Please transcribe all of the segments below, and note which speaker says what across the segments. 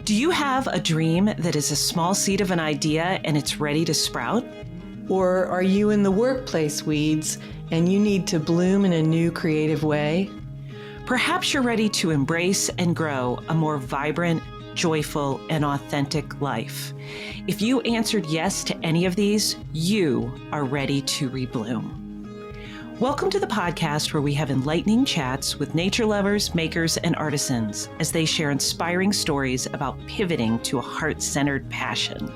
Speaker 1: Do you have a dream that is a small seed of an idea and it's ready to sprout?
Speaker 2: Or are you in the workplace weeds and you need to bloom in a new creative way?
Speaker 1: Perhaps you're ready to embrace and grow a more vibrant, joyful, and authentic life. If you answered yes to any of these, you are ready to rebloom. Welcome to the podcast where we have enlightening chats with nature lovers, makers, and artisans as they share inspiring stories about pivoting to a heart-centered passion.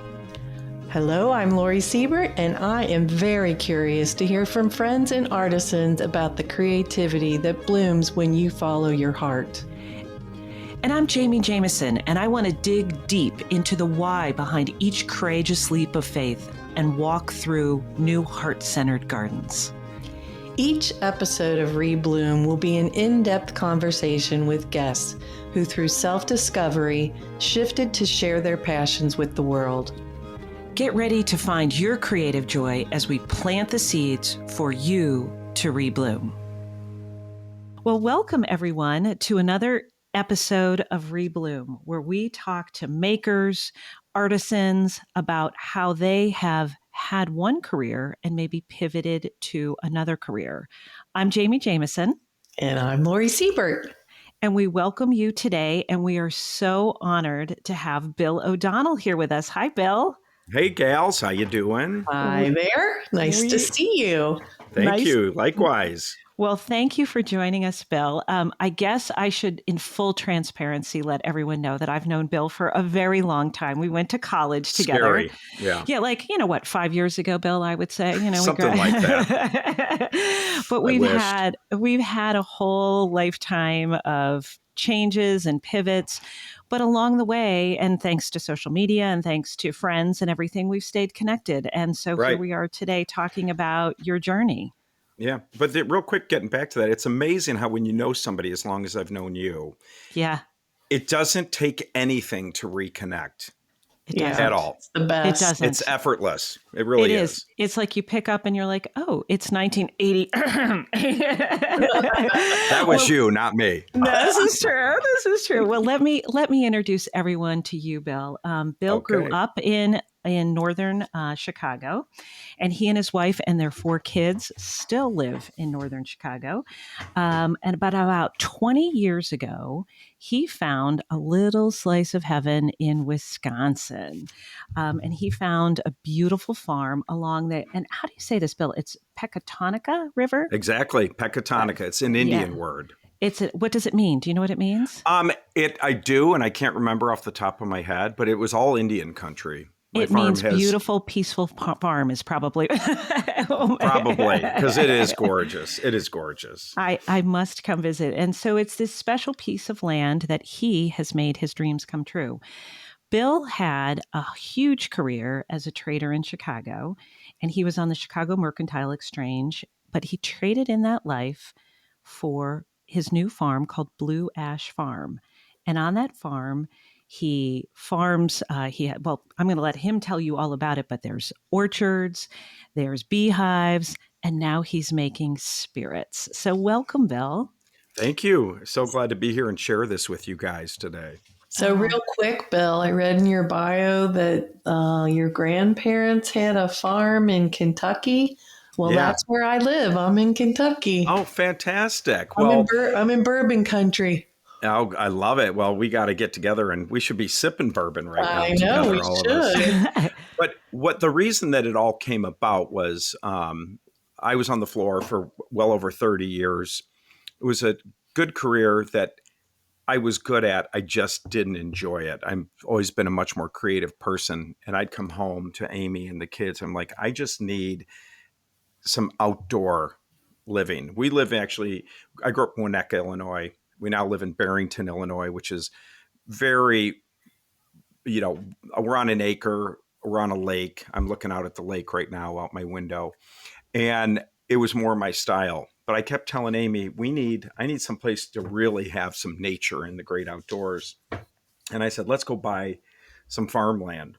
Speaker 2: Hello, I'm Lori Siebert, and I am very curious to hear from friends and artisans about the creativity that blooms when you follow your heart.
Speaker 1: And I'm Jamie Jameson, and I want to dig deep into the why behind each courageous leap of faith and walk through new heart-centered gardens.
Speaker 2: Each episode of Rebloom will be an in-depth conversation with guests who, through self-discovery, shifted to share their passions with the world.
Speaker 1: Get ready to find your creative joy as we plant the seeds for you to rebloom. Well, welcome everyone to another episode of Rebloom, where we talk to makers, artisans about how they have had one career and maybe pivoted to another career. I'm Jamie Jameson.
Speaker 2: And I'm Lori Siebert.
Speaker 1: And we welcome you today. And we are so honored to have Bill O'Donnell here with us. Hi, Bill.
Speaker 3: Hey, gals. How you doing?
Speaker 2: Hi there. Nice to see you.
Speaker 3: Thank you. Likewise.
Speaker 1: Well, thank you for joining us, Bill. I guess I should, in full transparency, let everyone know that I've known Bill for a very long time. We went to college together.
Speaker 3: Scary. Yeah.
Speaker 1: Yeah, like, 5 years ago, Bill, I would say.
Speaker 3: Something like that.
Speaker 1: But we've had a whole lifetime of changes and pivots. But along the way, and thanks to social media and thanks to friends and everything, we've stayed connected. And so Here we are today talking about your journey.
Speaker 3: Yeah. But real quick, getting back to that, it's amazing how when you know somebody as long as I've known you, it doesn't take anything to reconnect.
Speaker 1: It doesn't.
Speaker 3: At all.
Speaker 2: It's the best.
Speaker 1: It doesn't.
Speaker 3: It's effortless. It really is.
Speaker 1: It's like you pick up and you're like, oh, it's 1980.
Speaker 3: That was you, not me.
Speaker 1: This is true. This is true. Well, let me introduce everyone to you, Bill. Bill grew up in northern Chicago, and he and his wife and their 4 kids still live in northern Chicago. And about 20 years ago, he found a little slice of heaven in Wisconsin. And he found a beautiful farm along the, and how do you say this, Bill? It's Pecatonica River?
Speaker 3: Exactly. Pecatonica. It's an Indian word.
Speaker 1: What does it mean? Do you know what it means?
Speaker 3: I do, and I can't remember off the top of my head, but it was all Indian country.
Speaker 1: It means beautiful, peaceful farm is probably.
Speaker 3: Probably, because it is gorgeous. It is gorgeous.
Speaker 1: I must come visit. And so it's this special piece of land that he has made his dreams come true. Bill had a huge career as a trader in Chicago, and he was on the Chicago Mercantile Exchange, but he traded in that life for his new farm called Blue Ash Farm. And on that farm, he farms, I'm going to let him tell you all about it, but there's orchards, there's beehives, and now he's making spirits. So welcome, Bill.
Speaker 3: Thank you. So glad to be here and share this with you guys today.
Speaker 2: So real quick, Bill, I read in your bio that your grandparents had a farm in Kentucky. Well, that's where I live. I'm in Kentucky.
Speaker 3: Oh, fantastic.
Speaker 2: I'm in bourbon country.
Speaker 3: Oh, I love it. Well, we got to get together and we should be sipping bourbon right now.
Speaker 2: I know, we should.
Speaker 3: But the reason that it all came about was I was on the floor for well over 30 years. It was a good career that I was good at. I just didn't enjoy it. I've always been a much more creative person. And I'd come home to Amy and the kids. I'm like, I just need some outdoor living. We live I grew up in Winnetka, Illinois. We now live in Barrington, Illinois, which is very, we're on an acre, we're on a lake. I'm looking out at the lake right now out my window. And it was more my style. But I kept telling Amy, I need some place to really have some nature in the great outdoors. And I said, let's go buy some farmland.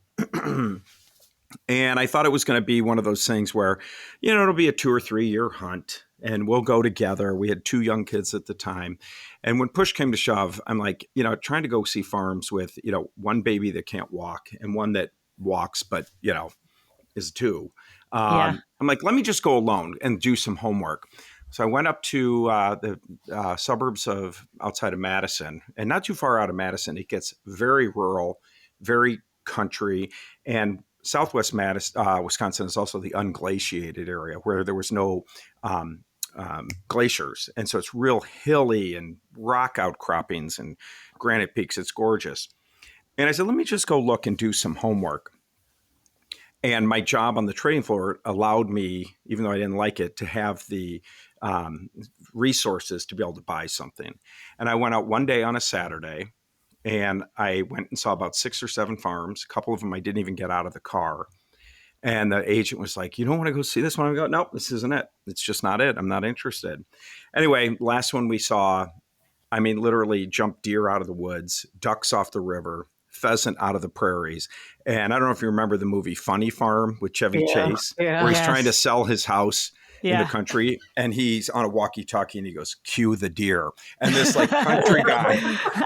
Speaker 3: And I thought it was going to be one of those things where, it'll be a 2 or 3 year hunt. and we'll go together. We had 2 young kids at the time. And when push came to shove, I'm like, trying to go see farms with, one baby that can't walk and one that walks, but, is 2.
Speaker 1: Yeah.
Speaker 3: I'm like, let me just go alone and do some homework. So I went up to the suburbs of outside of Madison, and not too far out of Madison. It gets very rural, very country, and Southwest Madison, Wisconsin is also the unglaciated area where there was no glaciers, and so it's real hilly and rock outcroppings and granite peaks. It's gorgeous. And I said, let me just go look and do some homework. And my job on the trading floor allowed me, even though I didn't like it, to have the resources to be able to buy something. And I went out one day on a Saturday, and I went and saw about 6 or 7 farms. A couple of them I didn't even get out of the car. And the agent was like, you don't want to go see this one? I go, nope, this isn't it. It's just not it. I'm not interested. Anyway, last one we saw, I mean, literally jumped deer out of the woods, ducks off the river, pheasant out of the prairies. And I don't know if you remember the movie Funny Farm with Chevy Chase, where he's trying to sell his house in the country, and he's on a walkie-talkie and he goes, cue the deer. And this like country guy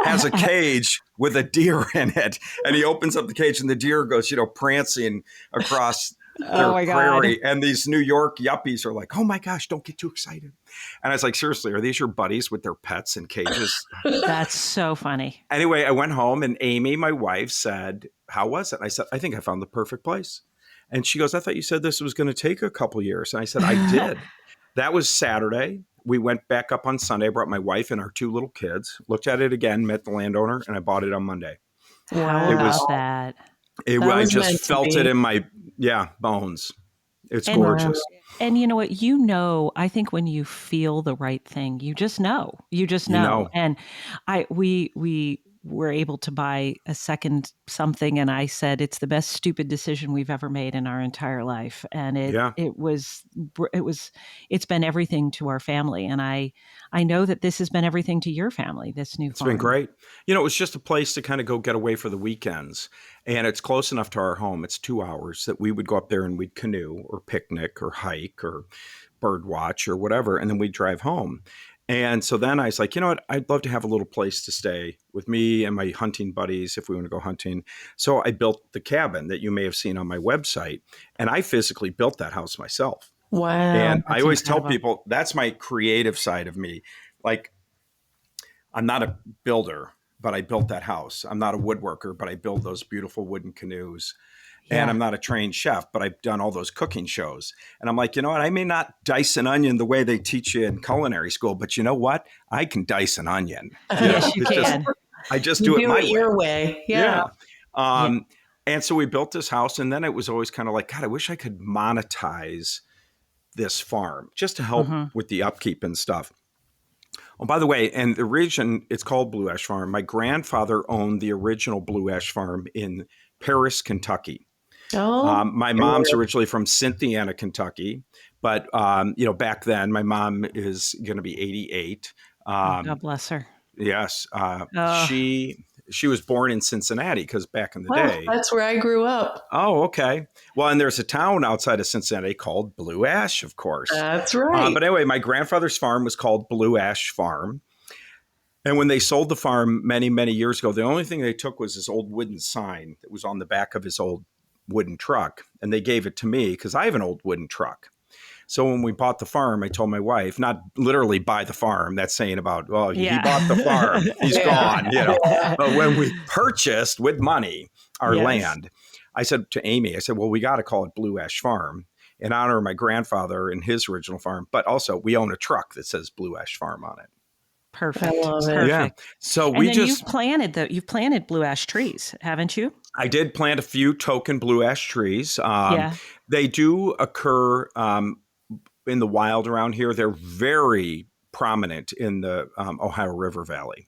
Speaker 3: has a cage with a deer in it, and he opens up the cage and the deer goes, prancing across their prairie. And these New York yuppies are like, oh my gosh, don't get too excited. And I was like, seriously, are these your buddies with their pets in cages?
Speaker 1: That's so funny.
Speaker 3: Anyway, I went home and Amy, my wife, said, how was it? And I said, I think I found the perfect place. And she goes, I thought you said this was going to take a couple years. And I said, I did. That was Saturday. We went back up on Sunday. I brought my wife and our 2 little kids, looked at it again, met the landowner, and I bought it on Monday.
Speaker 1: Wow.
Speaker 3: It was
Speaker 1: that.
Speaker 3: I just felt it in my bones. It's gorgeous.
Speaker 1: And you know what? I think when you feel the right thing, you just know. And we were able to buy a second something, and I said it's the best stupid decision we've ever made in our entire life. And it's been everything to our family, and I know that this has been everything to your family. This new farm.
Speaker 3: It's been great. It was just a place to kind of go get away for the weekends, and it's close enough to our home. It's 2 hours that we would go up there and we'd canoe or picnic or hike or bird watch or whatever, and then we'd drive home. And so then I was like, you know what? I'd love to have a little place to stay with me and my hunting buddies if we want to go hunting. So I built the cabin that you may have seen on my website, and I physically built that house myself.
Speaker 2: Wow.
Speaker 3: And I always tell people that's my creative side of me. Like, I'm not a builder, but I built that house. I'm not a woodworker, but I build those beautiful wooden canoes. Yeah. And I'm not a trained chef, but I've done all those cooking shows. And I'm like, you know what? I may not dice an onion the way they teach you in culinary school, but you know what? I can dice an onion.
Speaker 1: Yes, you can.
Speaker 3: I just do it my way.
Speaker 2: Your way. Yeah.
Speaker 3: And so we built this house, and then it was always kind of like, God, I wish I could monetize this farm just to help with the upkeep and stuff. Oh, by the way, and the region, it's called Blue Ash Farm. My grandfather owned the original Blue Ash Farm in Paris, Kentucky.
Speaker 2: Oh,
Speaker 3: my mom's originally from Cynthiana, Kentucky, but back then my mom is going to be 88.
Speaker 1: God bless her.
Speaker 3: Yes, she was born in Cincinnati because back in the day,
Speaker 2: that's where I grew up.
Speaker 3: Oh, okay. Well, and there's a town outside of Cincinnati called Blue Ash, of course.
Speaker 2: That's right.
Speaker 3: But anyway, my grandfather's farm was called Blue Ash Farm. And when they sold the farm many, many years ago, the only thing they took was this old wooden sign that was on the back of his old wooden truck. And they gave it to me because I have an old wooden truck. So when we bought the farm, I told my wife, not literally buy the farm. That's saying about, well, he bought the farm. He's gone, But when we purchased with money our land, I said to Amy, well, we got to call it Blue Ash Farm in honor of my grandfather and his original farm. But also we own a truck that says Blue Ash Farm on it.
Speaker 1: Perfect.
Speaker 2: I love it.
Speaker 1: Perfect.
Speaker 3: Yeah. So
Speaker 1: and
Speaker 3: we
Speaker 1: then
Speaker 3: just
Speaker 1: you've planted blue ash trees, haven't you?
Speaker 3: I did plant a few token blue ash trees. They do occur in the wild around here. They're very prominent in the Ohio River Valley.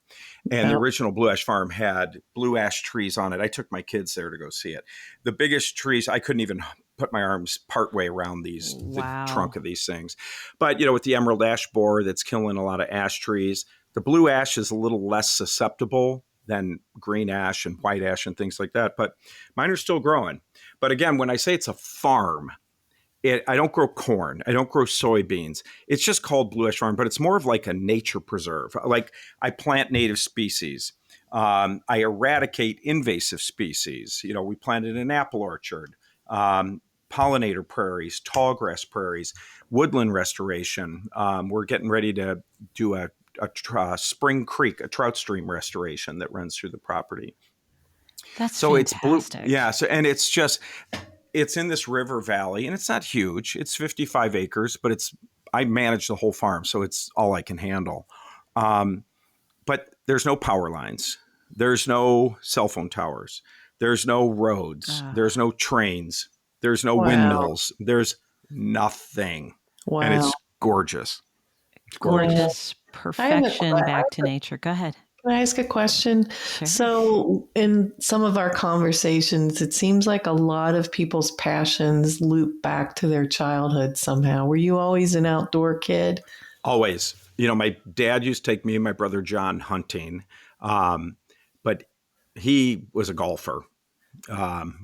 Speaker 3: And the original Blue Ash Farm had blue ash trees on it. I took my kids there to go see it. The biggest trees, I couldn't even put my arms partway around the trunk of these things. But, with the emerald ash borer that's killing a lot of ash trees, the blue ash is a little less susceptible than green ash and white ash and things like that. But mine are still growing. But again, when I say it's a farm, I don't grow corn. I don't grow soybeans. It's just called blue ash farm, but it's more of like a nature preserve. Like I plant native species. I eradicate invasive species. We planted an apple orchard, pollinator prairies, tall grass prairies, woodland restoration. We're getting ready to do a spring creek, a trout stream restoration that runs through the property.
Speaker 1: That's
Speaker 3: So it's blue.
Speaker 1: fantastic.
Speaker 3: Yeah. So, and it's in this river valley, and it's not huge. It's 55 acres, but I manage the whole farm, so it's all I can handle. But there's no power lines. There's no cell phone towers. There's no roads. There's no trains. There's no windmills. There's nothing.
Speaker 2: Wow.
Speaker 3: And it's gorgeous. It's
Speaker 1: gorgeous. Perfection back to nature. Go ahead.
Speaker 2: Can I ask a question?
Speaker 1: Sure.
Speaker 2: So in some of our conversations, it seems like a lot of people's passions loop back to their childhood somehow. Were you always an outdoor kid?
Speaker 3: Always. My dad used to take me and my brother John hunting, but he was a golfer.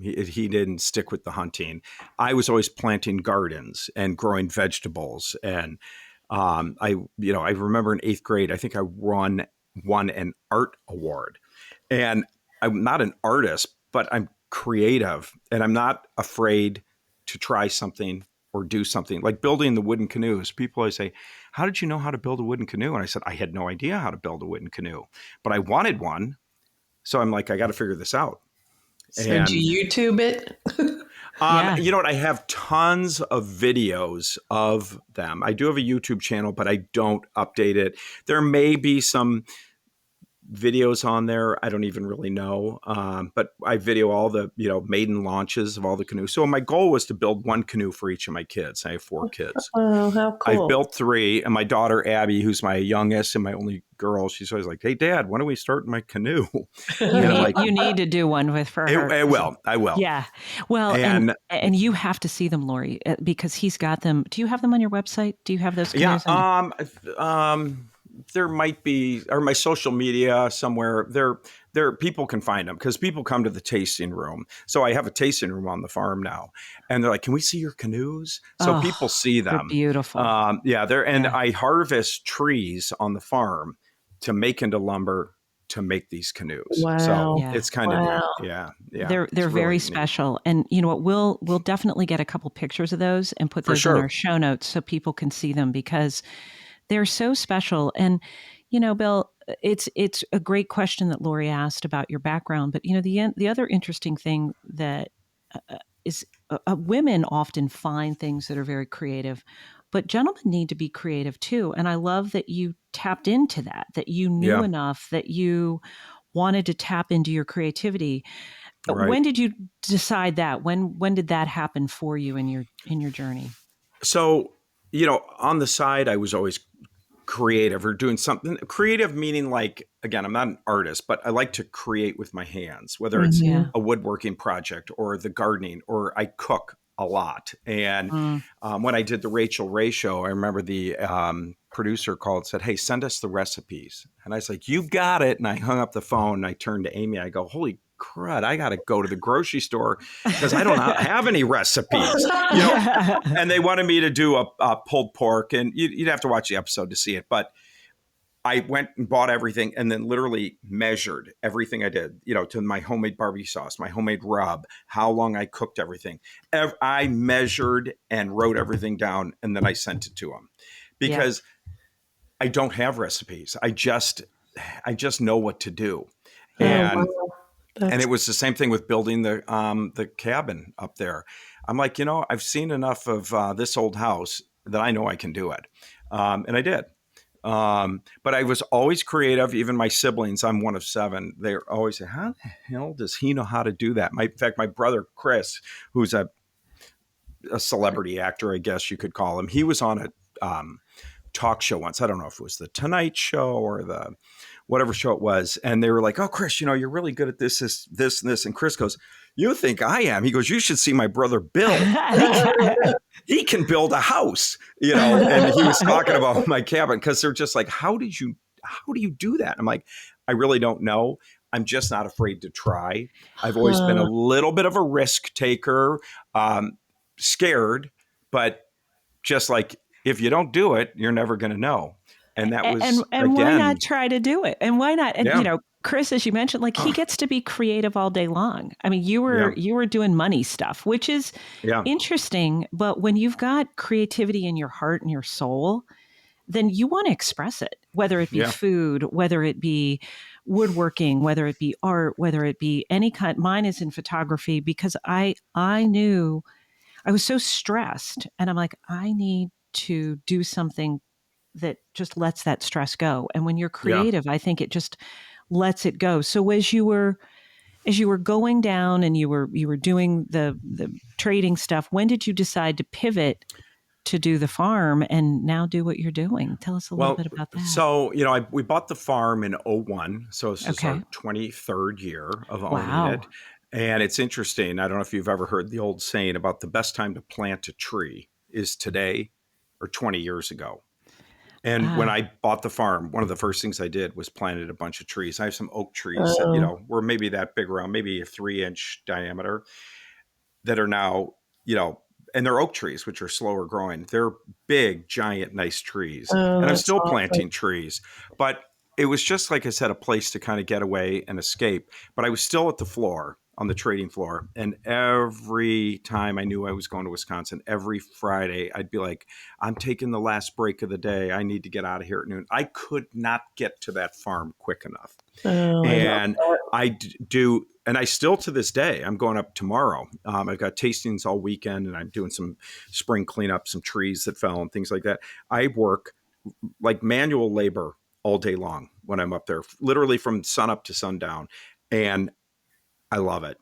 Speaker 3: He didn't stick with the hunting. I was always planting gardens and growing vegetables. And I remember in 8th grade, I think I won an art award. And I'm not an artist, but I'm creative, and I'm not afraid to try something or do something like building the wooden canoes. People always say, how did you know how to build a wooden canoe? And I said, I had no idea how to build a wooden canoe, but I wanted one. So I'm like, I got to figure this out.
Speaker 2: So did you YouTube it?
Speaker 1: Yeah.
Speaker 3: You know what? I have tons of videos of them. I do have a YouTube channel, but I don't update it. There may be some videos on there. I don't even really know. But I video all the, maiden launches of all the canoes. So my goal was to build one canoe for each of my kids. I have 4 kids.
Speaker 2: Oh, how cool.
Speaker 3: I've built 3. And my daughter, Abby, who's my youngest and my only girl, she's always like, hey, Dad, when do we start my canoe?
Speaker 1: You need to do one for her.
Speaker 3: I will.
Speaker 1: Yeah. Well, and you have to see them, Lori, because he's got them. Do you have them on your website? Do you have those canoes?
Speaker 3: Yeah. There might be, or my social media somewhere. There people can find them because people come to the tasting room. So I have a tasting room on the farm now, and they're like, "Can we see your canoes?" So people see them.
Speaker 1: They're beautiful.
Speaker 3: I harvest trees on the farm to make into lumber to make these canoes.
Speaker 2: Wow.
Speaker 3: So it's kind of yeah.
Speaker 1: They're
Speaker 3: really
Speaker 1: very
Speaker 3: neat.
Speaker 1: special, and you know what? We'll definitely get a couple pictures of those and put those in our show notes so people can see them because they're so special. And, Bill, it's a great question that Lori asked about your background. But, the other interesting thing that is women often find things that are very creative, but gentlemen need to be creative too. And I love that you tapped into that you knew enough that you wanted to tap into your creativity. Right. When did you decide that? When did that happen for you in your journey?
Speaker 3: So, on the side, I was always creative or doing something creative, meaning like, again, I'm not an artist, but I like to create with my hands, whether it's a woodworking project or the gardening, or I cook a lot. And when I did the Rachel Ray show, I remember the producer called and said, hey, send us the recipes. And I was like, you got it. And I hung up the phone and I turned to Amy. I go, holy crud, I got to go to the grocery store because I don't have any recipes. And they wanted me to do a pulled pork, and you'd have to watch the episode to see it. But I went and bought everything and then literally measured everything I did, to my homemade barbecue sauce, my homemade rub, how long I cooked everything. I measured and wrote everything down, and then I sent it to them because I don't have recipes. I just know what to do. And and it was the same thing with building the cabin up there. I'm like, I've seen enough of this old house that I know I can do it. And I did. But I was always creative. Even my siblings, I'm one of 7. They always say, how the hell does he know how to do that? In fact, my brother, Chris, who's a celebrity actor, I guess you could call him. He was on a talk show once. I don't know if it was the Tonight Show or the whatever show it was. And they were like, oh, Chris, you're really good at this, and this. And Chris goes, you think I am? He goes, you should see my brother, Bill. He can build a house, and he was talking about my cabin because they're just like, how do you do that? I'm like, I really don't know. I'm just not afraid to try. I've always been a little bit of a risk taker, scared, but I just But just like if you don't do it, you're never going to know. And that
Speaker 1: And
Speaker 3: was,
Speaker 1: why not
Speaker 3: again,
Speaker 1: try to do it? And why not? And
Speaker 3: yeah,
Speaker 1: Chris, as you mentioned, like he gets to be creative all day long. I mean, you
Speaker 3: yeah,
Speaker 1: were doing money stuff, which is
Speaker 3: yeah,
Speaker 1: interesting. But when you've got creativity in your heart and your soul, then you want to express it, whether it be
Speaker 3: yeah,
Speaker 1: food, whether it be woodworking, whether it be art, whether it be any kind. Mine is in photography because I knew I was so stressed, and I'm like, I need to do something that just lets that stress go. And when you're
Speaker 3: yeah.
Speaker 1: creative, I think it just lets it go. So as you were going down and you were doing the trading stuff, when did you decide to pivot to do the farm and now do what you're doing? Tell us a little bit
Speaker 3: Well,
Speaker 1: about that.
Speaker 3: so, we bought the farm in '01. So this is
Speaker 1: Okay.
Speaker 3: our 23rd year of owning it.
Speaker 1: Wow.
Speaker 3: And it's interesting. I don't know if you've ever heard the old saying about the best time to plant a tree is today or 20 years ago. And when
Speaker 1: Ah,
Speaker 3: I bought the farm, one of the first things I did was planted a bunch of trees. I have some oak trees that,
Speaker 2: Oh,
Speaker 3: were maybe that big around, maybe a 3-inch diameter that are now, you know, and they're oak trees, which are slower growing. They're big, giant, nice trees.
Speaker 2: oh,
Speaker 3: And I'm
Speaker 2: that's
Speaker 3: still
Speaker 2: awesome.
Speaker 3: planting trees. But it was just, like I said, a place to kind of get away and escape. But I was still at the floor, on the trading floor. And every time I knew I was going to Wisconsin, every Friday, I'd be like, I'm taking the last break of the day. I need to get out of here at noon. I could not get to that farm quick enough.
Speaker 2: Oh, I love
Speaker 3: And
Speaker 2: that.
Speaker 3: do, and I still to this day, I'm going up tomorrow. I've got tastings all weekend, and I'm doing some spring cleanup, some trees that fell and things like that. I work like manual labor all day long when I'm up there, literally from sun up to sundown, and I love it.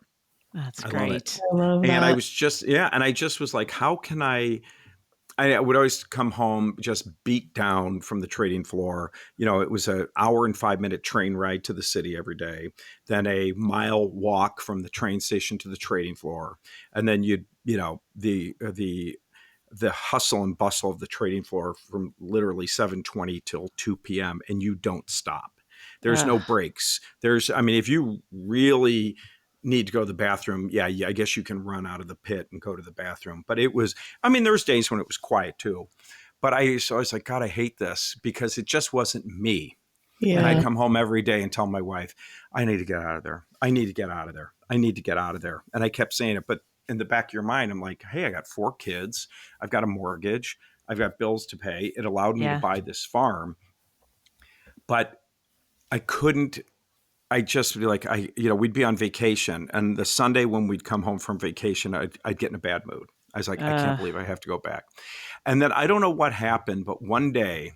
Speaker 1: that's
Speaker 3: I love it.
Speaker 1: great.
Speaker 2: I love
Speaker 3: And I
Speaker 2: that.
Speaker 3: was just, yeah, and I just was like, how can I would always come home just beat down from the trading floor. It was an hour and 5 minute train ride to the city every day, then a mile walk from the train station to the trading floor, and then the hustle and bustle of the trading floor from literally 7:20 till 2 p.m. and you don't stop. There's no
Speaker 1: Ugh,
Speaker 3: breaks. I mean, if you really need to go to the bathroom, yeah, I guess you can run out of the pit and go to the bathroom. But I mean, there was days when it was quiet too. But I was like, God, I hate this because it just wasn't me. And I'd
Speaker 2: Yeah,
Speaker 3: come home every day and tell my wife, I need to get out of there. I need to get out of there. I need to get out of there. And I kept saying it. But in the back of your mind, I'm like, hey, I got 4 kids. I've got a mortgage. I've got bills to pay. It allowed me to
Speaker 1: yeah,
Speaker 3: buy this farm. But I couldn't, I just be like, we'd be on vacation. And the Sunday when we'd come home from vacation, I'd get in a bad mood. I was like, I can't
Speaker 1: uh,
Speaker 3: believe I have to go back. And then I don't know what happened, but one day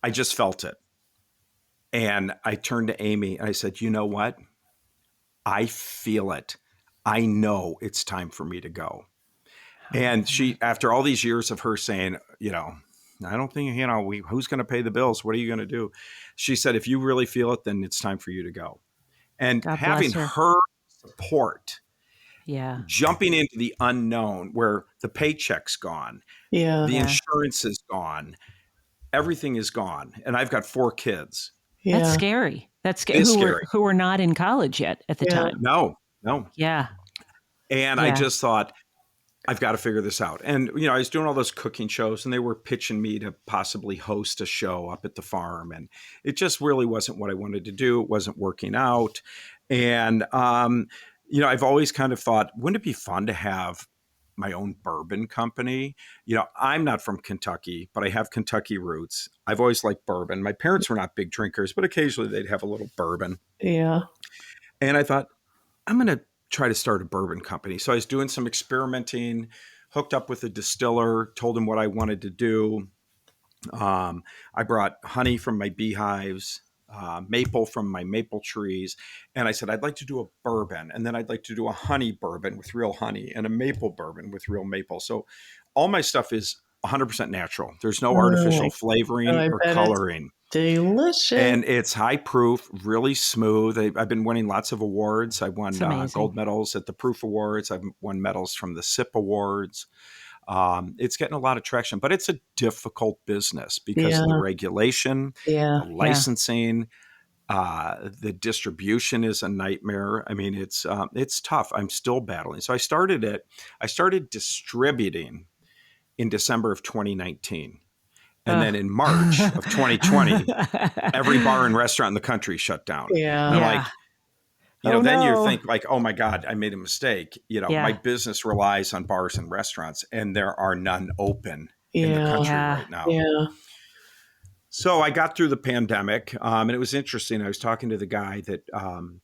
Speaker 3: I just felt it. And I turned to Amy and I said, you know what? I feel it. I know it's time for me to go. And she, after all these years of her saying, I don't think, who's going to pay the bills? What are you going to do? She said, if you really feel it, then it's time for you to go. And
Speaker 1: God
Speaker 3: having
Speaker 1: bless her.
Speaker 3: her support,
Speaker 1: Yeah,
Speaker 3: jumping into the unknown where the paycheck's gone,
Speaker 2: yeah,
Speaker 3: the
Speaker 1: yeah.
Speaker 3: insurance is gone, everything is gone. And I've got 4 kids.
Speaker 1: That's
Speaker 2: yeah,
Speaker 1: scary.
Speaker 3: It is scary.
Speaker 1: Who were not in college yet at the
Speaker 2: yeah,
Speaker 1: time.
Speaker 3: No, no.
Speaker 1: Yeah,
Speaker 3: And I
Speaker 1: yeah,
Speaker 3: just thought, I've got to figure this out. And, I was doing all those cooking shows and they were pitching me to possibly host a show up at the farm. And it just really wasn't what I wanted to do. It wasn't working out. And, I've always kind of thought, wouldn't it be fun to have my own bourbon company? I'm not from Kentucky, but I have Kentucky roots. I've always liked bourbon. My parents were not big drinkers, but occasionally they'd have a little bourbon.
Speaker 2: yeah.
Speaker 3: And I thought, I'm going to try to start a bourbon company. So I was doing some experimenting, hooked up with a distiller, told him what I wanted to do. I brought honey from my beehives, maple from my maple trees. And I said, I'd like to do a bourbon. And then I'd like to do a honey bourbon with real honey and a maple bourbon with real maple. So all my stuff is 100% natural. There's no
Speaker 2: Oh,
Speaker 3: artificial flavoring
Speaker 2: I
Speaker 3: or
Speaker 2: bet it's
Speaker 3: coloring.
Speaker 2: delicious.
Speaker 3: And it's high proof, really smooth. I've been winning lots of awards. I
Speaker 1: it's
Speaker 3: won
Speaker 1: amazing.
Speaker 3: gold medals at the Proof Awards. I've won medals from the SIP Awards. It's getting a lot of traction, but it's a difficult business because of the
Speaker 2: Yeah,
Speaker 3: regulation,
Speaker 2: yeah,
Speaker 3: the
Speaker 1: Yeah,
Speaker 3: licensing, the distribution is a nightmare. I mean, it's tough. I'm still battling. So I started distributing in December of 2019. And then in March of 2020, every bar and restaurant in the country shut down.
Speaker 2: Yeah.
Speaker 3: And I'm
Speaker 1: Yeah.
Speaker 3: like, then you think like, oh my God, I made a mistake. My business relies on bars and restaurants, and there are none open in the country right now.
Speaker 2: Yeah.
Speaker 3: So I got through the pandemic, and it was interesting. I was talking to the guy that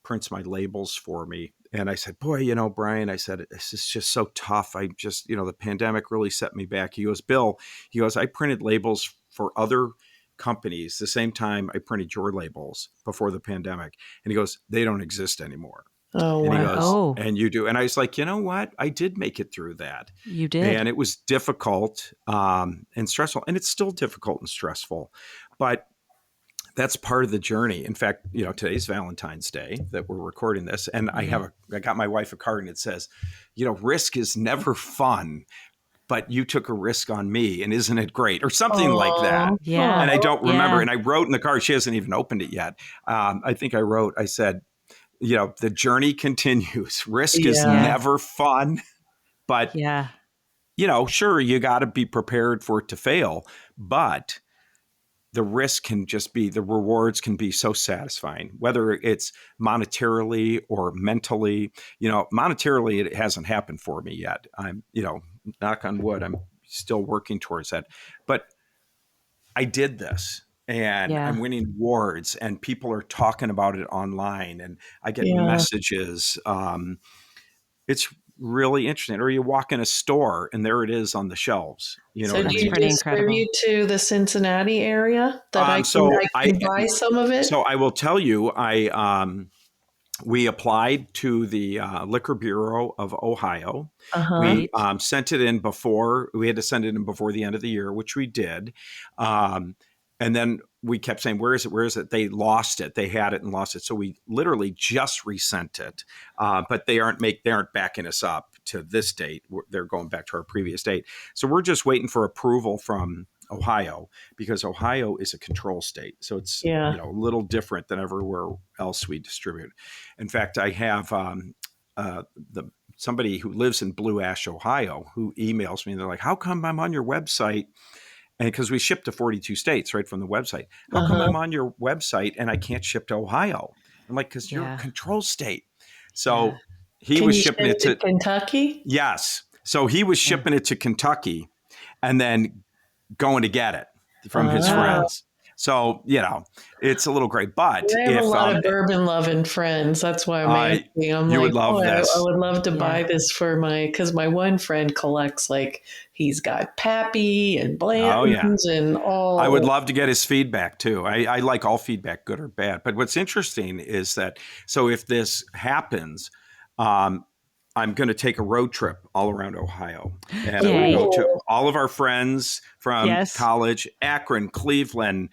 Speaker 3: prints my labels for me. And I said, boy, Brian, I said, this is just so tough. I just, the pandemic really set me back. He goes, Bill, I printed labels for other companies the same time I printed your labels before the pandemic. And he goes, they don't exist anymore.
Speaker 2: Oh,
Speaker 3: and he
Speaker 2: wow.
Speaker 3: goes, and you do. And I was like, you know what? I did make it through that.
Speaker 1: You did.
Speaker 3: And it was difficult and stressful. And it's still difficult and stressful. But that's part of the journey. In fact, today's Valentine's Day that we're recording this. And I got my wife a card and it says, risk is never fun, but you took a risk on me, and isn't it great? Or something like that.
Speaker 1: Yeah.
Speaker 3: And I don't remember.
Speaker 1: Yeah.
Speaker 3: And I wrote in the card, she hasn't even opened it yet. I think I said, the journey continues. Risk is never fun, but sure, you got to be prepared for it to fail. But the risk can just be, the rewards can be so satisfying, whether it's monetarily or mentally. Monetarily, it hasn't happened for me yet. I'm, knock on wood, I'm still working towards that. But I did this, and I'm winning awards, and people are talking about it online, and I get messages. It's really interesting. Or you walk in a store and there it is on the shelves.
Speaker 2: So do you distribute to the Cincinnati area that I can buy some of it?
Speaker 3: So I will tell you, we applied to the Liquor Bureau of Ohio. We sent it in before, we had to send it in before the end of the year, which we did. And then we kept saying, where is it? Where is it? They lost it. They had it and lost it. So we literally just resent it. But they aren't backing us up to this date. They're going back to our previous date. So we're just waiting for approval from Ohio, because Ohio is a control state. So it's a little different than everywhere else we distribute. In fact, I have somebody who lives in Blue Ash, Ohio, who emails me and they're like, how come I'm on your website? And because we ship to 42 states right from the website, how come I'm on your website and I can't ship to Ohio? I'm like, because you're a control state. So he was shipping it to
Speaker 2: Kentucky.
Speaker 3: Yes. So he was shipping it to Kentucky and then going to get it from his friends. So, it's a little great. But
Speaker 2: I have a lot of bourbon loving friends. That's why I'm asking. I'm
Speaker 3: would love this.
Speaker 2: I would love to buy this for because my one friend collects, he's got Pappy and Blanton's and all.
Speaker 3: I would love to get his feedback too. I like all feedback, good or bad. But what's interesting is that, so if this happens, I'm going to take a road trip all around Ohio, and I'm going to go to all of our friends from college, Akron, Cleveland,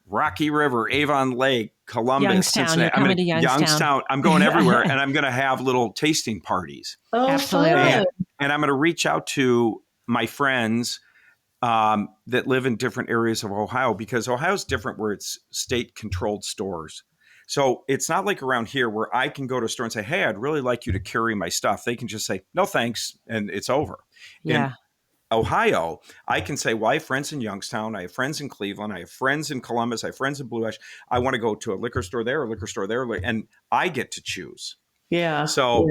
Speaker 3: Rocky River, Avon Lake, Columbus,
Speaker 1: Youngstown.
Speaker 3: Cincinnati.
Speaker 1: You're coming to Youngstown.
Speaker 3: I'm going everywhere, and I'm going to have little tasting parties.
Speaker 2: Oh, absolutely.
Speaker 3: And I'm going to reach out to my friends that live in different areas of Ohio, because Ohio's different where it's state-controlled stores. So it's not like around here where I can go to a store and say, hey, I'd really like you to carry my stuff. They can just say, no, thanks. And it's over.
Speaker 1: Yeah.
Speaker 3: In Ohio, I can say, well, I have friends in Youngstown. I have friends in Cleveland. I have friends in Columbus. I have friends in Blue Ash. I want to go to a liquor store there, a liquor store there. And I get to choose.
Speaker 2: Yeah.
Speaker 3: So,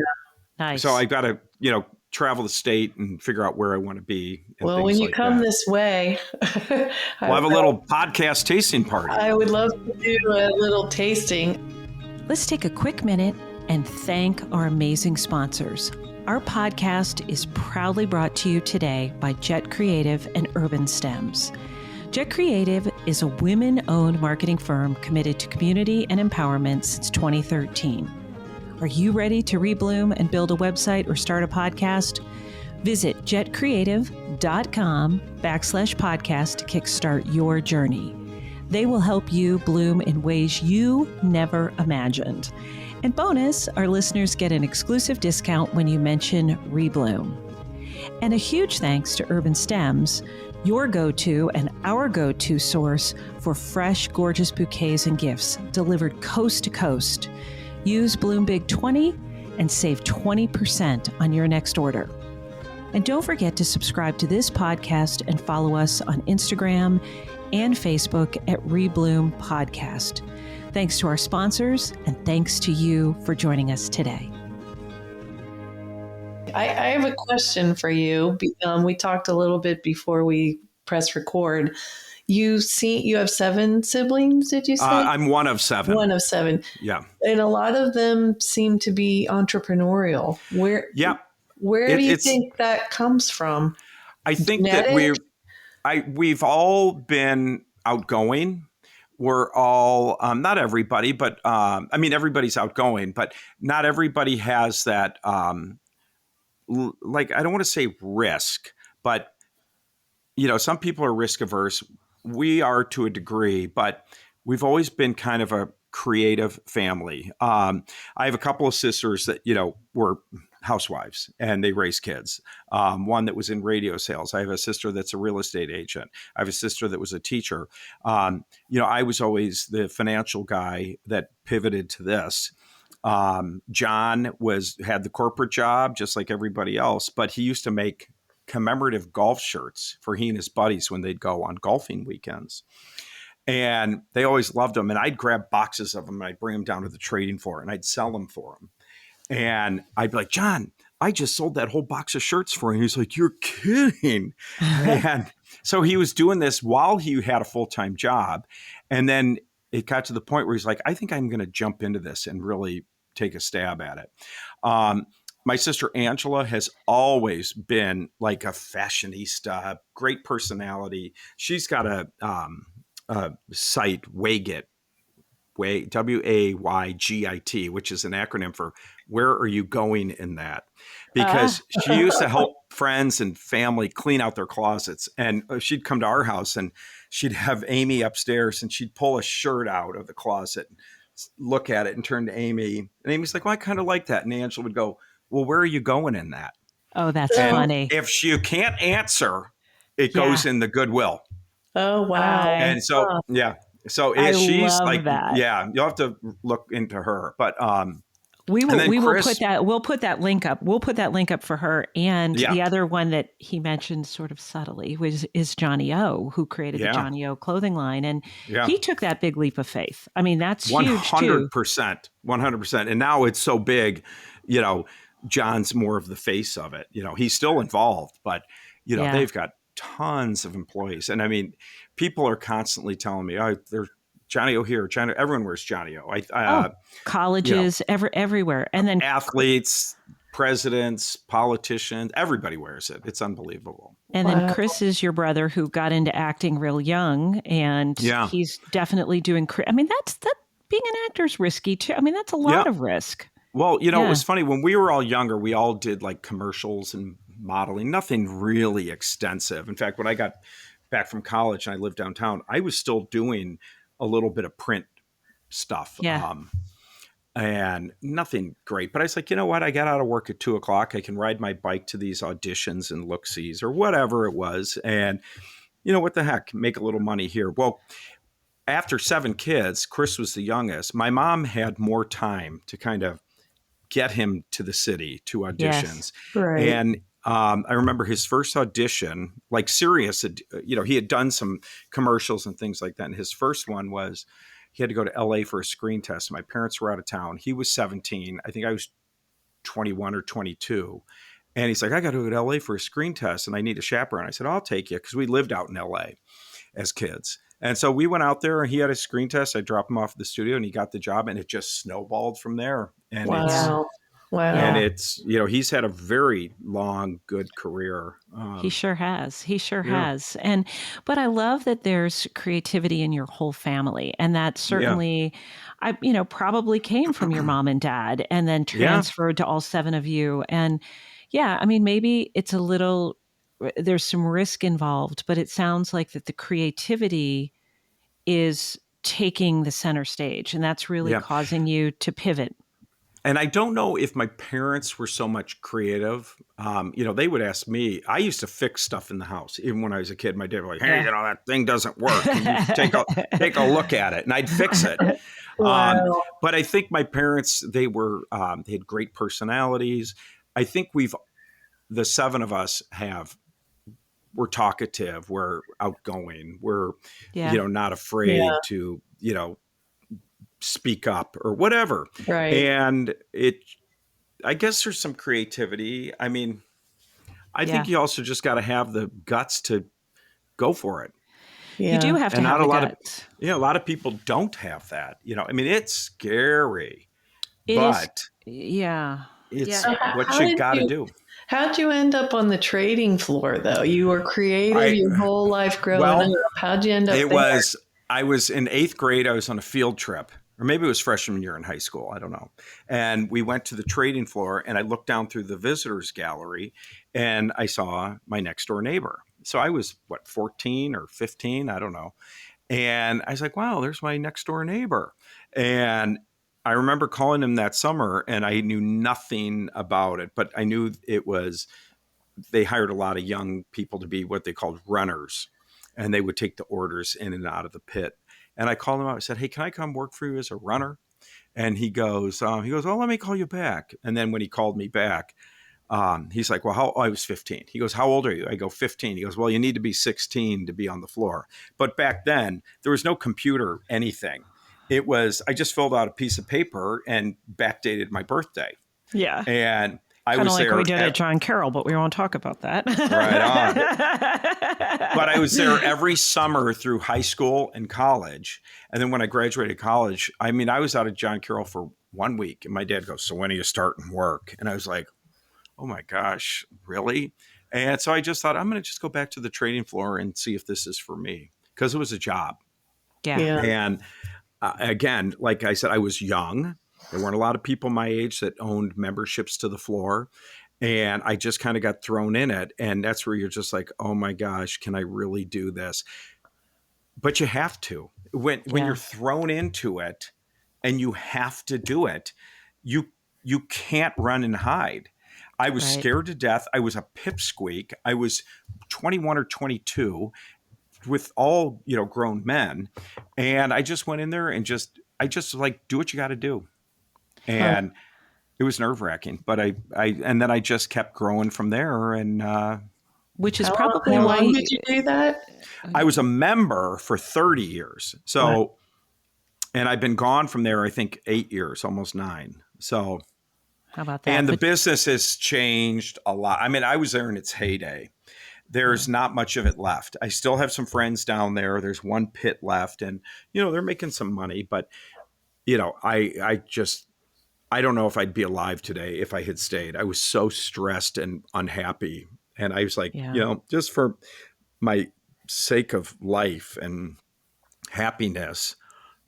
Speaker 1: nice.
Speaker 3: So I got to, travel the state and figure out where I want to be.
Speaker 2: Well, when you come this way,
Speaker 3: we'll have a little podcast tasting party.
Speaker 2: I would love to do a little tasting.
Speaker 1: Let's take a quick minute and thank our amazing sponsors. Our podcast is proudly brought to you today by Jet Creative and Urban Stems. Jet Creative is a women-owned marketing firm committed to community and empowerment since 2013. Are you ready to rebloom and build a website or start a podcast? Visit jetcreative.com/podcast to kickstart your journey. They will help you bloom in ways you never imagined. And bonus, our listeners get an exclusive discount when you mention Rebloom. And a huge thanks to Urban Stems, your go-to and our go-to source for fresh, gorgeous bouquets and gifts delivered coast to coast. Use Bloom Big 20 and save 20% on your next order. And don't forget to subscribe to this podcast and follow us on Instagram and Facebook at Rebloom Podcast. Thanks to our sponsors, and thanks to you for joining us today.
Speaker 2: I have a question for you. We talked a little bit before we press record. You have 7 siblings, did you say?
Speaker 3: I'm one of 7.
Speaker 2: One of 7.
Speaker 3: Yeah.
Speaker 2: And a lot of them seem to be entrepreneurial. Where do you think that comes from?
Speaker 3: I think
Speaker 2: Genetic?
Speaker 3: that we've all been outgoing. We're all, not everybody, but everybody's outgoing, but not everybody has that, I don't want to say risk, but some people are risk averse. We are to a degree, but we've always been kind of a creative family. I have a couple of sisters that, were housewives and they raised kids. One that was in radio sales. I have a sister that's a real estate agent. I have a sister that was a teacher. I was always the financial guy that pivoted to this. John had the corporate job just like everybody else, but he used to make commemorative golf shirts for he and his buddies when they'd go on golfing weekends. And they always loved them. And I'd grab boxes of them and I'd bring them down to the trading floor and I'd sell them for them. And I'd be like, John, I just sold that whole box of shirts for him. He's like, you're kidding. And so he was doing this while he had a full-time job. And then it got to the point where he's like, I think I'm going to jump into this and really take a stab at it. My sister Angela has always been like a fashionista, great personality. She's got a site, Waygit, WAYGIT, which is an acronym for Where Are You Going in That? Because she used to help friends and family clean out their closets. And she'd come to our house and she'd have Amy upstairs and she'd pull a shirt out of the closet, look at it and turn to Amy. And Amy's like, well, I kind of like that. And Angela would go, well, where are you going in that?
Speaker 1: Oh, that's funny.
Speaker 3: If you can't answer, it goes in the Goodwill.
Speaker 2: Oh, wow.
Speaker 3: And so, So she's like, that. Yeah, you'll have to look into her. But
Speaker 1: we'll put that link up. We'll put that link up for her. And the other one that he mentioned sort of subtly is Johnny O, who created the Johnny O clothing line. And he took that big leap of faith. I mean, that's 100%,
Speaker 3: 100%. And now it's so big, John's more of the face of it. He's still involved, but they've got tons of employees. And I mean, people are constantly telling me, oh, there's Johnny O here, everyone wears Johnny O.
Speaker 1: Colleges, everywhere. And then
Speaker 3: athletes, presidents, politicians, everybody wears it. It's unbelievable.
Speaker 1: And then Chris is your brother who got into acting real young, and he's definitely doing, that being an actor's risky too. I mean, that's a lot of risk.
Speaker 3: Well, it was funny when we were all younger, we all did like commercials and modeling, nothing really extensive. In fact, when I got back from college and I lived downtown, I was still doing a little bit of print stuff. And nothing great. But I was like, you know what? I got out of work at 2:00. I can ride my bike to these auditions and look-sees or whatever it was. And what the heck? Make a little money here. Well, after 7 kids, Chris was the youngest. My mom had more time to kind of get him to the city to auditions.
Speaker 2: Yes, right.
Speaker 3: And I remember his first audition, like serious, he had done some commercials and things like that. And his first one was he had to go to LA for a screen test. My parents were out of town. He was 17. I think I was 21 or 22. And he's like, I got to go to LA for a screen test and I need a chaperone. I said, I'll take you, because we lived out in LA as kids. And so we went out there and he had a screen test. I dropped him off at the studio and he got the job, and it just snowballed from there. And and it's, he's had a very long, good career.
Speaker 1: He sure has. But I love that there's creativity in your whole family. And that certainly, probably came from your mom and dad and then transferred to all 7 of you. And maybe it's a little, there's some risk involved, but it sounds like that the creativity is taking the center stage, and that's really causing you to pivot.
Speaker 3: And I don't know if my parents were so much creative. They would ask me. I used to fix stuff in the house. Even when I was a kid, my dad was like, hey, that thing doesn't work. Can you take a look at it? And I'd fix it.
Speaker 2: Wow.
Speaker 3: But I think my parents, they had great personalities. I think the seven of us we're talkative, we're outgoing, we're,
Speaker 1: Yeah.
Speaker 3: not
Speaker 2: Yeah.
Speaker 3: afraid to, speak up or whatever.
Speaker 2: Right.
Speaker 3: And I guess there's some creativity. I mean, I
Speaker 1: Yeah.
Speaker 3: think you also just got to have the guts to go for it.
Speaker 1: You do
Speaker 2: Yeah.
Speaker 1: have to
Speaker 3: And
Speaker 1: have
Speaker 3: not a
Speaker 1: the
Speaker 3: lot of,
Speaker 1: guts.
Speaker 3: a lot of people don't have that. I mean, it's scary,
Speaker 1: It is.
Speaker 3: but
Speaker 1: Yeah.
Speaker 3: it's
Speaker 1: Yeah.
Speaker 2: So
Speaker 3: what you got to do.
Speaker 2: how'd you end up on the trading floor though? You were creative
Speaker 3: I,
Speaker 2: your whole life growing up.
Speaker 3: well,
Speaker 2: How'd you end up
Speaker 3: it
Speaker 2: there?
Speaker 3: was, I was in 8th grade. I was on a field trip, or maybe it was freshman year in high school. I don't know. And we went to the trading floor, and I looked down through the visitors gallery, and I saw my next door neighbor. So I was, 14 or 15? I don't know. And I was like, wow, there's my next door neighbor. And I remember calling him that summer, and I knew nothing about it, but I knew they hired a lot of young people to be what they called runners, and they would take the orders in and out of the pit. And I called him out. I said, hey, can I come work for you as a runner? And he goes, oh, let me call you back. And then when he called me back, he's like, well, I was 15. He goes, how old are you? I go, 15. He goes, well, you need to be 16 to be on the floor. But back then, there was no computer, anything. I just filled out a piece of paper and backdated my birthday.
Speaker 1: Yeah.
Speaker 3: And I
Speaker 1: Kind of
Speaker 3: was
Speaker 1: like
Speaker 3: there
Speaker 1: we did at John Carroll, but we won't talk about that.
Speaker 3: Right on. But I was there every summer through high school and college. And then when I graduated college, I mean, I was out at John Carroll for 1 week. And my dad goes, so when are you starting work? And I was like, oh my gosh, really? And so I just thought, I'm going to just go back to the trading floor and see if this is for me, because it was a job.
Speaker 1: Yeah.
Speaker 2: Yeah.
Speaker 3: And again, like I said, I was young. There weren't a lot of people my age that owned memberships to the floor. And I just kind of got thrown in it. And that's where you're just like, oh my gosh, can I really do this? But you have to. When you're thrown into it and you have to do it, you can't run and hide. I was scared to death. I was a pipsqueak. I was 21 or 22 with all, grown men. And I just went in there and I just like, do what you got to do. And it was nerve wracking, but and then I just kept growing from there. And,
Speaker 1: which is probably
Speaker 2: how
Speaker 1: why
Speaker 2: long did you do that?
Speaker 3: I was a member for 30 years. So, and I've been gone from there, I think 8 years, almost 9. So,
Speaker 1: how about that?
Speaker 3: And the business has changed a lot. I mean, I was there in its heyday. There's not much of it left. I still have some friends down there. There's one pit left, and, they're making some money, but, I don't know if I'd be alive today if I had stayed. I was so stressed and unhappy. And I was like, just for my sake of life and happiness,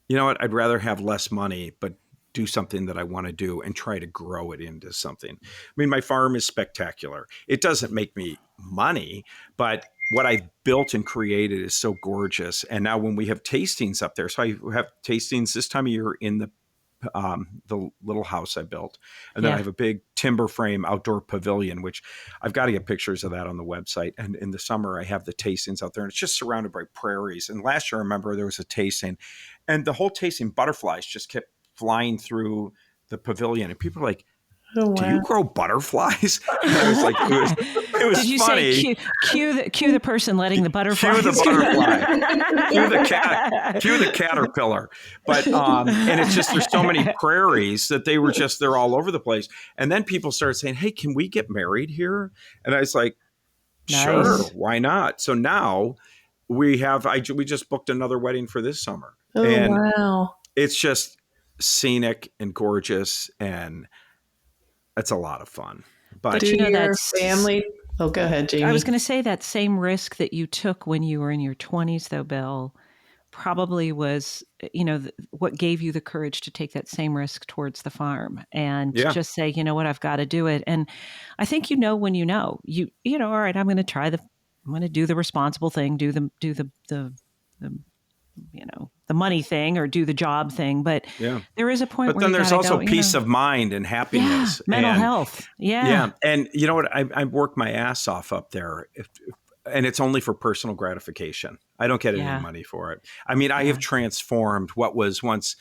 Speaker 3: you know what? I'd rather have less money, but do something that I want to do and try to grow it into something. I mean, my farm is spectacular. It doesn't make me money, but what I built and created is so gorgeous. And now when we have tastings up there, so I have tastings this time of year in the little house I built. And then I have a big timber frame outdoor pavilion, which I've got to get pictures of that on the website. And in the summer, I have the tastings out there, and it's just surrounded by prairies. And last year, I remember there was a tasting, and the whole tasting, butterflies just kept flying through the pavilion. And people are like,
Speaker 2: Oh, wow.
Speaker 3: do you grow butterflies? And I was like, it was
Speaker 1: Did you
Speaker 3: funny.
Speaker 1: say cue the person letting the butterfly?
Speaker 3: Cue the butterfly. Cue the caterpillar. But and it's just there's so many prairies that they're all over the place. And then people started saying, hey, can we get married here? And I was like, sure, why not? So now we just booked another wedding for this summer.
Speaker 2: Oh,
Speaker 3: and
Speaker 2: wow.
Speaker 3: It's just scenic and gorgeous, and it's a lot of fun. But
Speaker 2: Do your family? Oh, go ahead, Jamie.
Speaker 1: I was going to say that same risk that you took when you were in your 20s, though, Bill, probably was, what gave you the courage to take that same risk towards the farm and just say, you know what, I've got to do it. And I think when you know, all right, I'm going to do the responsible thing, do the money thing or do the job thing. But there is a point where
Speaker 3: then there's also peace of mind and happiness.
Speaker 1: Mental health.
Speaker 3: Yeah. And you know what? I work my ass off up there. And it's only for personal gratification. I don't get any money for it. I mean, I have transformed what was once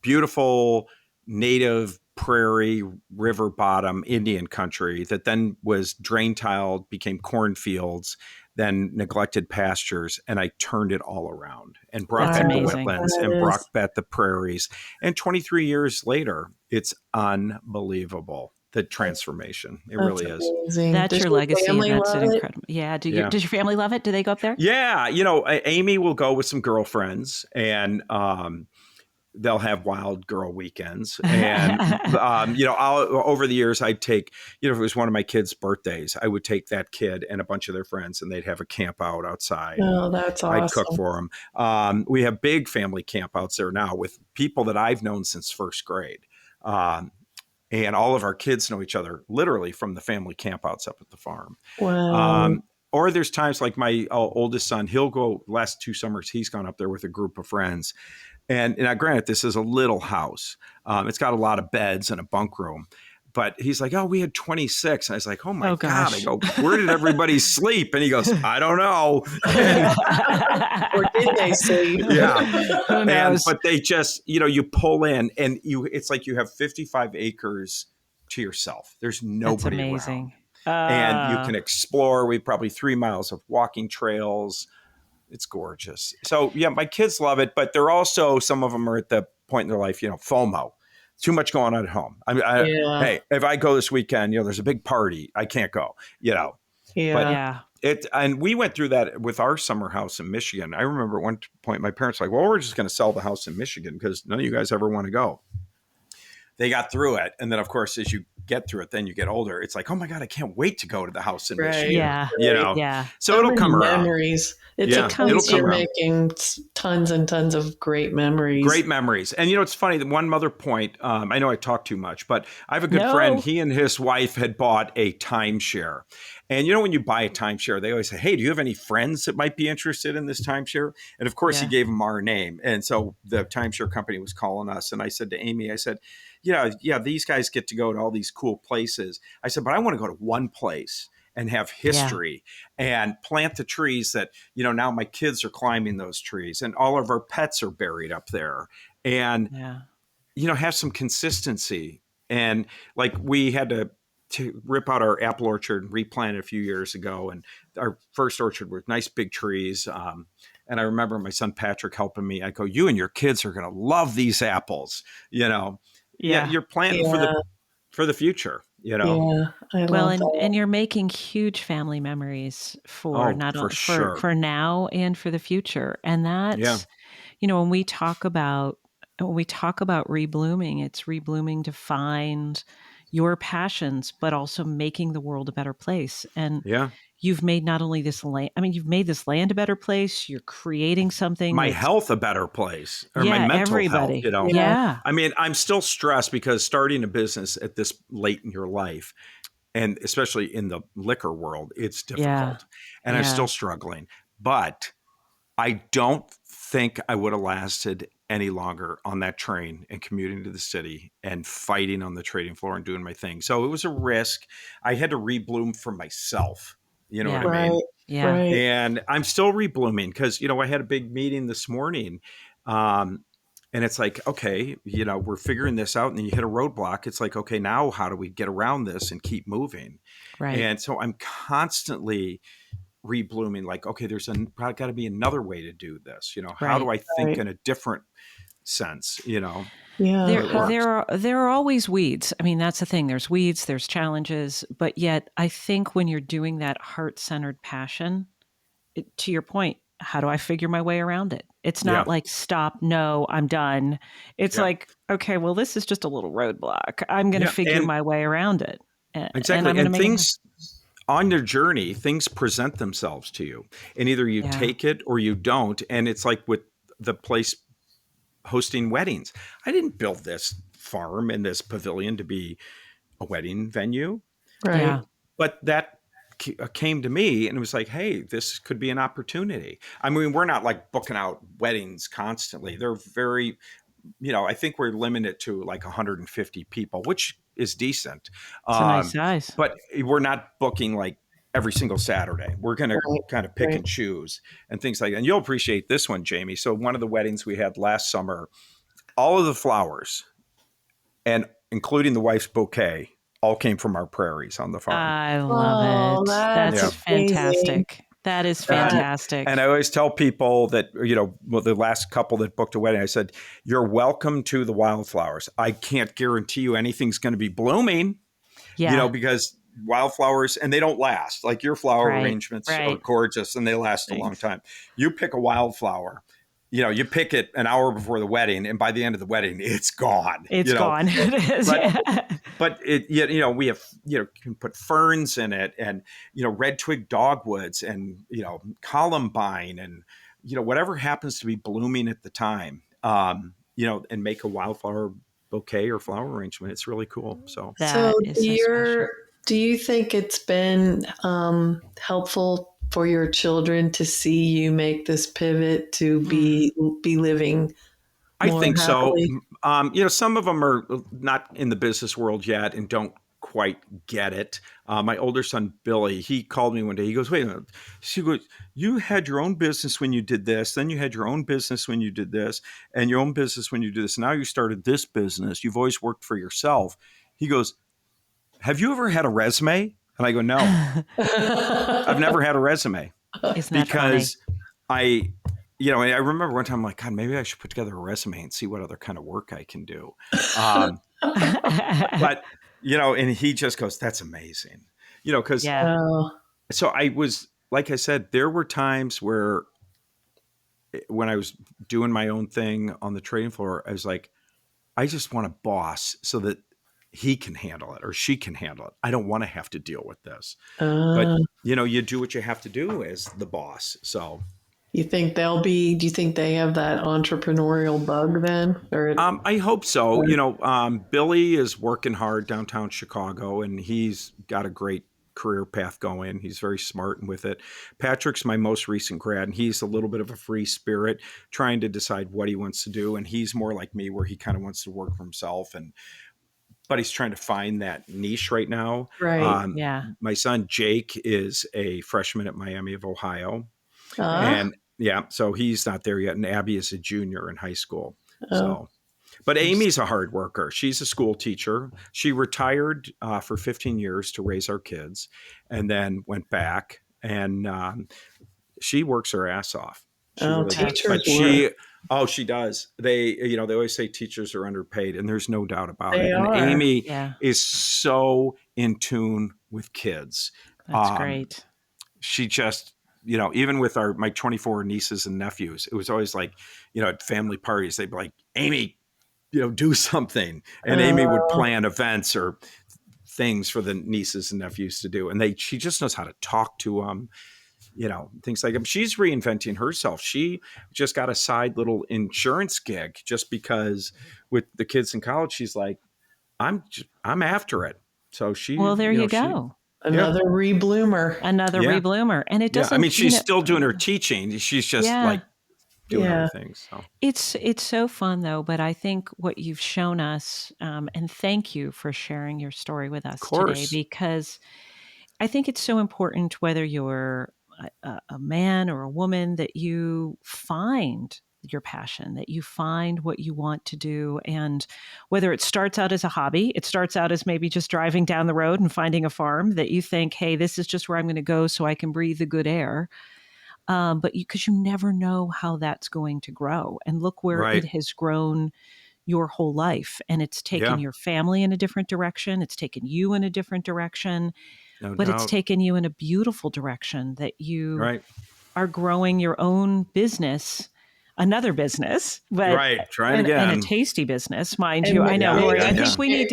Speaker 3: beautiful native prairie, river bottom Indian country that then was drain tiled, became cornfields, then neglected pastures. And I turned it all around and brought
Speaker 1: That's
Speaker 3: back the
Speaker 1: amazing.
Speaker 3: wetlands and
Speaker 2: That is,
Speaker 3: brought back the prairies. And 23 years later, it's unbelievable, the transformation. It
Speaker 2: that's
Speaker 3: really is.
Speaker 2: amazing.
Speaker 1: That's
Speaker 2: Does
Speaker 1: your
Speaker 2: your
Speaker 1: legacy, and
Speaker 2: family
Speaker 1: that's
Speaker 2: love
Speaker 1: an
Speaker 2: it?
Speaker 1: incredible. Yeah.
Speaker 3: Yeah.
Speaker 1: Does your family love it? Do they go up there?
Speaker 3: Yeah. Amy will go with some girlfriends, and they'll have wild girl weekends. And, over the years, I'd take, if it was one of my kids' birthdays, I would take that kid and a bunch of their friends, and they'd have a camp out outside.
Speaker 2: Oh, that's
Speaker 3: I'd cook
Speaker 2: awesome.
Speaker 3: for them. We have big family campouts there now with people that I've known since first grade. And all of our kids know each other literally from the family campouts up at the farm.
Speaker 2: Wow.
Speaker 3: Or there's times like my oldest son, he'll go, last 2 summers, he's gone up there with a group of friends. And now, granted, this is a little house. It's got a lot of beds and a bunk room. But he's like, oh, we had 26. And I was like, oh, my
Speaker 1: Oh,
Speaker 3: God.
Speaker 1: gosh.
Speaker 3: I go, where did everybody sleep? And he goes, I don't know.
Speaker 2: Or did they sleep?
Speaker 3: Yeah.
Speaker 1: Who knows?
Speaker 3: But they just, you pull in and it's like you have 55 acres to yourself. There's
Speaker 1: That's
Speaker 3: nobody around.
Speaker 1: amazing.
Speaker 3: And you can explore. We have probably 3 miles of walking trails. It's gorgeous. So yeah, my kids love it, but they're also, some of them are at the point in their life, FOMO, too much going on at home.
Speaker 2: Yeah.
Speaker 3: Hey, if I go this weekend, there's a big party, I can't go,
Speaker 2: Yeah.
Speaker 3: But and we went through that with our summer house in Michigan. I remember at one point my parents were like, well, we're just going to sell the house in Michigan because none of you guys ever want to go. They got through it. And then, of course, as you get through it, then you get older. It's like, oh, my God, I can't wait to go to the house in Michigan.
Speaker 1: Yeah. Yeah.
Speaker 3: So it'll
Speaker 2: many
Speaker 3: come around.
Speaker 2: Memories. It's
Speaker 3: Yeah,
Speaker 2: a place
Speaker 3: it'll come
Speaker 2: you're
Speaker 3: around.
Speaker 2: making tons and tons of great memories.
Speaker 3: Great memories. And, it's funny, that one other point, I know I talk too much, but I have a good
Speaker 1: No.
Speaker 3: friend. He and his wife had bought a timeshare. And, when you buy a timeshare, they always say, hey, do you have any friends that might be interested in this timeshare? And, of course, he gave them our name. And so the timeshare company was calling us. And I said to Amy, I said, yeah, these guys get to go to all these cool places. I said, but I want to go to one place and have history and plant the trees that, now my kids are climbing those trees and all of our pets are buried up there, and, have some consistency. And like we had to rip out our apple orchard and replant it a few years ago. And our first orchard with nice big trees. And I remember my son Patrick helping me. I go, you and your kids are going to love these apples, Yeah, you're planting for the future,
Speaker 2: Yeah, I love that.
Speaker 1: And you're making huge family memories for for now and for the future. And that's, when we talk about reblooming, it's reblooming to find your passions, but also making the world a better place. And you've made not only this land, you've made this land a better place. You're creating something.
Speaker 3: My health a better place, or my mental
Speaker 1: everybody.
Speaker 3: health,
Speaker 1: Yeah.
Speaker 3: I'm still stressed because starting a business at this late in your life, and especially in the liquor world, it's difficult. And I'm still struggling. But I don't think I would have lasted any longer on that train and commuting to the city and fighting on the trading floor and doing my thing. So it was a risk. I had to rebloom for myself. You know what I mean?
Speaker 1: Yeah.
Speaker 2: Right.
Speaker 3: And I'm still reblooming because, I had a big meeting this morning. And it's like, okay, we're figuring this out, and then you hit a roadblock. It's like, okay, now how do we get around this and keep moving?
Speaker 1: Right.
Speaker 3: And so I'm constantly reblooming, like, okay, there's probably got to be another way to do this. How do I think in a different sense?
Speaker 2: Yeah.
Speaker 1: There are always weeds. That's the thing. There's weeds, there's challenges, but yet I think when you're doing that heart-centered passion, to your point, how do I figure my way around it? It's not like, stop, no, I'm done. It's like, okay, well, this is just a little roadblock. I'm going to figure my way around it.
Speaker 3: Exactly. And things on your journey, things present themselves to you, and either you take it or you don't. And it's like with the place hosting weddings. I didn't build this farm and this pavilion to be a wedding venue.
Speaker 2: Right.
Speaker 1: Yeah.
Speaker 3: But that came to me, and it was like, hey, this could be an opportunity. We're not like booking out weddings constantly. They're very, I think we're limited to like 150 people, which is decent.
Speaker 1: It's a nice size.
Speaker 3: But we're not booking like every single Saturday. We're going to kind of pick and choose and things like that. And you'll appreciate this one, Jamie. So one of the weddings we had last summer, all of the flowers and including the wife's bouquet, all came from our prairies on the farm.
Speaker 1: I love
Speaker 2: Oh,
Speaker 1: it.
Speaker 2: that's
Speaker 1: That's
Speaker 3: Yeah.
Speaker 2: amazing.
Speaker 1: fantastic. That is
Speaker 2: That-
Speaker 1: fantastic.
Speaker 3: And I always tell people that, well, the last couple that booked a wedding, I said, you're welcome to the wildflowers. I can't guarantee you anything's going to be blooming,
Speaker 1: Yeah.
Speaker 3: because wildflowers, and they don't last. Like your flower
Speaker 1: Right,
Speaker 3: arrangements are
Speaker 1: right.
Speaker 3: gorgeous and they last a long
Speaker 1: Thanks.
Speaker 3: time. You pick a wildflower, you pick it an hour before the wedding, and by the end of the wedding, it's gone.
Speaker 1: It's gone. It is.
Speaker 3: But,
Speaker 1: Yeah.
Speaker 3: but it, we have, can put ferns in it, and, red twig dogwoods, and, columbine, and, whatever happens to be blooming at the time, and make a wildflower bouquet or flower arrangement. It's really cool. So
Speaker 1: That is so special.
Speaker 2: Do you think it's been helpful for your children to see you make this pivot to be living
Speaker 3: I
Speaker 2: more
Speaker 3: think
Speaker 2: happily?
Speaker 3: so. Some of them are not in the business world yet and don't quite get it. My older son, Billy, he called me one day. He goes, wait a minute. She goes, you had your own business when you did this. Then you had your own business when you did this, and your own business when you did this. Now you started this business. You've always worked for yourself. He goes, have you ever had a resume? And I go, no, I've never had a resume.
Speaker 1: Isn't that
Speaker 3: Because I remember one time I'm like, God, maybe I should put together a resume and see what other kind of work I can do.
Speaker 1: funny?
Speaker 3: But, and he just goes, that's amazing, because
Speaker 1: Yeah.
Speaker 2: Oh,
Speaker 3: so I was, like I said, there were times where when I was doing my own thing on the trading floor, I was like, I just want a boss so that he can handle it or she can handle it. I don't want to have to deal with this. But, you do what you have to do as the boss. So
Speaker 2: you think do you think they have that entrepreneurial bug then? Or
Speaker 3: I hope so. Billy is working hard downtown Chicago, and he's got a great career path going. He's very smart and with it. Patrick's my most recent grad, and he's a little bit of a free spirit, trying to decide what he wants to do. And he's more like me, where he kind of wants to work for himself, but he's trying to find that niche right now.
Speaker 2: right.
Speaker 1: Yeah.
Speaker 3: My son Jake is a freshman at Miami of Ohio,
Speaker 2: Ah,
Speaker 3: and so he's not there yet. And Abby is a junior in high school.
Speaker 2: Oh.
Speaker 3: So, but Amy's a hard worker. She's a school teacher. She retired for 15 years to raise our kids, and then went back, and she works her ass off. She
Speaker 2: Oh,
Speaker 3: really does.
Speaker 2: teachers
Speaker 3: But she does. They always say teachers are underpaid, and there's no doubt about
Speaker 2: They
Speaker 3: it. And
Speaker 2: are.
Speaker 3: Amy
Speaker 1: Yeah.
Speaker 3: is so in tune with kids.
Speaker 1: That's great.
Speaker 3: She just, even with my 24 nieces and nephews, it was always like, at family parties, they'd be like, Amy, do something. And Amy would plan events or things for the nieces and nephews to do. And she just knows how to talk to them, things like that. She's reinventing herself. She just got a side little insurance gig just because with the kids in college, she's like, I'm after it. So
Speaker 1: Well, there you go.
Speaker 2: Another rebloomer.
Speaker 1: Another
Speaker 3: Yeah.
Speaker 1: rebloomer. And it
Speaker 3: Yeah,
Speaker 1: doesn't.
Speaker 3: I mean, she's still doing her teaching. She's just like doing other things. So.
Speaker 1: It's so fun though. But I think what you've shown us, and thank you for sharing your story with us today, because I think it's so important, whether you're a man or a woman, that you find your passion, that you find what you want to do. And whether it starts out as a hobby, it starts out as maybe just driving down the road and finding a farm that you think, hey, this is just where I'm going to go so I can breathe the good air. But because you never know how that's going to grow. And look where it has grown your whole life. And it's taken your family in a different direction. It's taken you in a different direction.
Speaker 3: No
Speaker 1: but
Speaker 3: doubt.
Speaker 1: It's taken you in a beautiful direction, that you are growing your own business, another business, but
Speaker 3: try it again,
Speaker 1: and a tasty business, mind you. I know, Lori. I think we need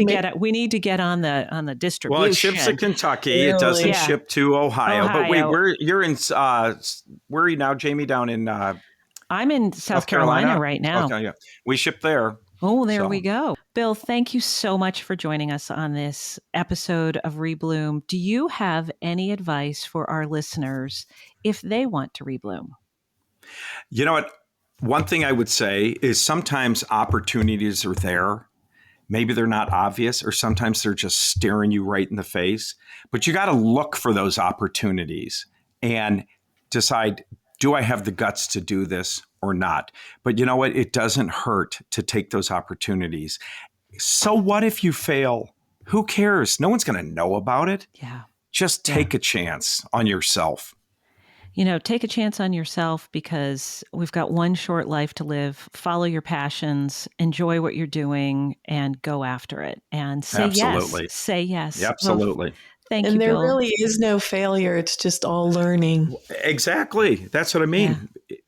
Speaker 1: to get on the distribution.
Speaker 3: Well, it ships to Kentucky.
Speaker 2: Really?
Speaker 3: It doesn't ship to Ohio. But wait, you're in where are you now, Jamie? Down in
Speaker 1: I'm in South Carolina right now.
Speaker 3: Okay, yeah. We ship there.
Speaker 1: Oh, there we go. Bill, thank you so much for joining us on this episode of Rebloom. Do you have any advice for our listeners if they want to rebloom?
Speaker 3: You know what? One thing I would say is sometimes opportunities are there. Maybe they're not obvious, or sometimes they're just staring you right in the face. But you got to look for those opportunities and decide, do I have the guts to do this or not? But you know what? It doesn't hurt to take those opportunities. So what if you fail? Who cares? No one's going to know about it.
Speaker 1: Yeah.
Speaker 3: Just take a chance on yourself.
Speaker 1: Take a chance on yourself because we've got one short life to live. Follow your passions, enjoy what you're doing, and go after it. And say
Speaker 3: Absolutely.
Speaker 1: yes. Say yes.
Speaker 3: Absolutely.
Speaker 1: Thank you,
Speaker 2: And there
Speaker 1: Bill.
Speaker 2: really is no failure. It's just all learning.
Speaker 3: Exactly. That's what I mean. Yeah.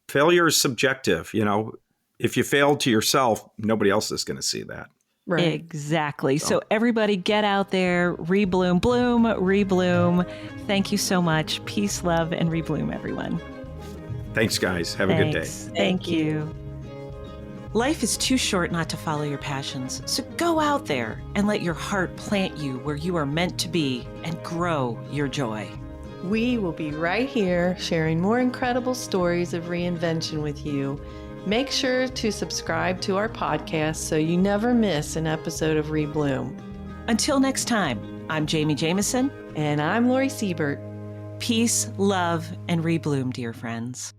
Speaker 3: Failure is subjective. If you fail to yourself, nobody else is going to see that.
Speaker 2: Right.
Speaker 1: Exactly. So everybody get out there, rebloom, bloom, rebloom. Thank you so much. Peace, love, and rebloom, everyone.
Speaker 3: Thanks, guys. Have a good day.
Speaker 1: Thank you. Life is too short not to follow your passions. So go out there and let your heart plant you where you are meant to be and grow your joy.
Speaker 2: We will be right here sharing more incredible stories of reinvention with you. Make sure to subscribe to our podcast so you never miss an episode of Rebloom.
Speaker 1: Until next time, I'm Jamie Jameson.
Speaker 2: And I'm Lori Siebert.
Speaker 1: Peace, love, and rebloom, dear friends.